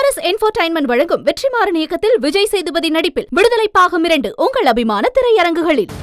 RS entertainment வழங்கும் வெற்றிமாறன் இயக்கத்தில் விஜய் சேதுபதி நடிப்பில் விடுதலை பாகம் 2 உங்கள் அபிமான திரையரங்குகளில்.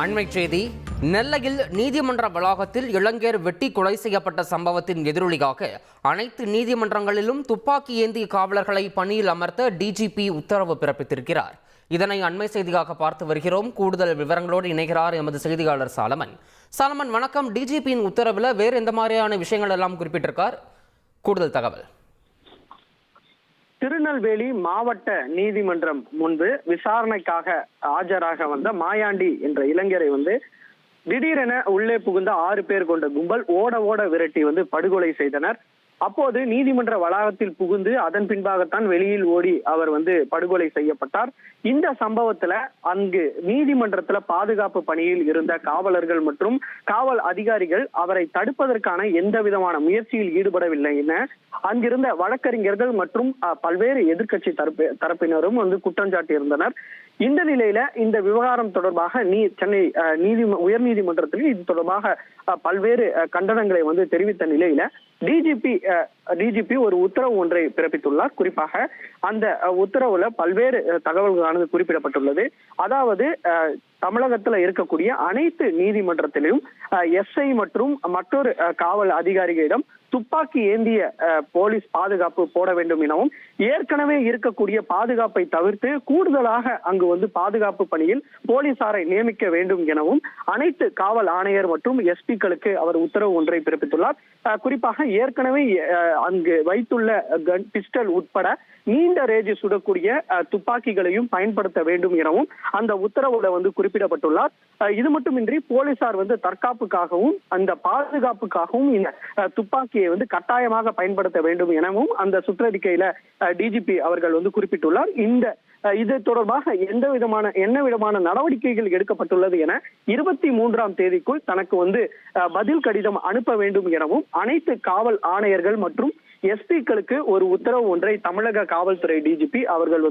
அண்மைச் செய்தி. நெல்லையில் நீதிமன்ற வளாகத்தில் இளைஞர் வெட்டி கொலை செய்யப்பட்ட சம்பவத்தின் எதிரொலியாக அனைத்து நீதிமன்றங்களிலும் துப்பாக்கி ஏந்திய காவலர்களை பணியில் அமர்த்த டிஜிபி உத்தரவு பிறப்பித்திருக்கிறார். இதனை அண்மை செய்தியாக பார்த்து வருகிறோம். கூடுதல் விவரங்களோடு இணைகிறார் எமது செய்தியாளர் சாலமன். சாலமன், வணக்கம். டிஜிபியின் உத்தரவில் வேறு எந்த மாதிரியான விஷயங்கள் எல்லாம் குறிப்பிட்டிருக்கார்? கூடுதல் தகவல். திருநெல்வேலி மாவட்ட நீதிமன்றம் முன்பு விசாரணைக்காக ஆஜராக வந்த மாயாண்டி என்ற இளைஞரை திடீரென உள்ளே புகுந்த 6 பேர் கொண்ட கும்பல் ஓட விரட்டி படுகொலை செய்தனர். அப்போது நீதிமன்ற வளாகத்தில் புகுந்து அதன் பின்பாகத்தான் வெளியில் ஓடி அவர் படுகொலை செய்யப்பட்டார். இந்த சம்பவத்துல அங்கு நீதிமன்றத்துல பாதுகாப்பு பணியில் இருந்த காவலர்கள் மற்றும் காவல் அதிகாரிகள் அவரை தடுப்பதற்கான எந்த விதமான முயற்சியில் ஈடுபடவில்லை என அங்கிருந்த வழக்கறிஞர்கள் மற்றும் பல்வேறு எதிர்க்கட்சி தரப்பினரும் குற்றம் இருந்தனர். இந்த நிலையில இந்த விவகாரம் தொடர்பாக சென்னை உயர்நீதிமன்றத்தில் இது தொடர்பாக பல்வேறு கண்டனங்களை தெரிவித்த நிலையில டிஜிபி ஒரு உத்தரவு ஒன்றை பிறப்பித்துள்ளார். குறிப்பாக அந்த உத்தரவுல பல்வேறு தகவல்களானது குறிப்பிடப்பட்டுள்ளது. அதாவது தமிழகத்துல இருக்கக்கூடிய அனைத்து நீதிமன்றத்திலும் எஸ்ஐ மற்றும் மற்றொரு காவல் அதிகாரிகளிடம் துப்பாக்கி ஏந்திய போலீஸ் பாதுகாப்பு போட வேண்டும் எனவும், ஏற்கனவே இருக்கக்கூடிய பாதுகாப்பை தவிர்த்து கூடுதலாக அங்கு பாதுகாப்பு பணியில் போலீசாரை நியமிக்க வேண்டும் எனவும் அனைத்து காவல் ஆணையர் மற்றும் எஸ்பிக்களுக்கு அவர் உத்தரவு ஒன்றை பிறப்பித்துள்ளார். குறிப்பாக ஏற்கனவே அங்கு வைத்துள்ள பிஸ்டல் உட்பட நீண்ட ரேஞ்சு சுடக்கூடிய துப்பாக்கிகளையும் பயன்படுத்த வேண்டும் எனவும் அந்த உத்தரவுல குறிப்பிடப்பட்டுள்ளார். இது மட்டுமின்றி போலீசார் தற்காப்புக்காகவும் அந்த பாதுகாப்புக்காகவும் இந்த துப்பாக்கியை கட்டாயமாக பயன்படுத்த வேண்டும் எனவும் அந்த சுற்றறிக்கையில டிஜிபி அவர்கள் குறிப்பிட்டுள்ளார். இது தொடர்பாக என்ன விதமான நடவடிக்கைகள் எடுக்கப்பட்டுள்ளது என 23ஆம் தேதிக்குள் தனக்கு பதில் கடிதம் அனுப்ப வேண்டும் எனவும் அனைத்து காவல் ஆணையர்கள் மற்றும் எஸ்பிக்களுக்கு ஒரு உத்தரவு ஒன்றை தமிழக காவல்துறை டிஜிபி அவர்கள்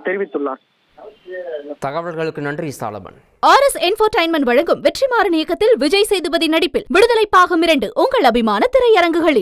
தெரிவித்துள்ளார். தகவல்களுக்கு நன்றி சாலமன். RS என்டர்டெயின்மென்ட் வழங்கும் வெற்றிமாறன் இயக்கத்தில் விஜய் சேதுபதி நடிப்பில் விடுதலை பாகம் 2 உங்கள் அபிமான திரையரங்குகளில்.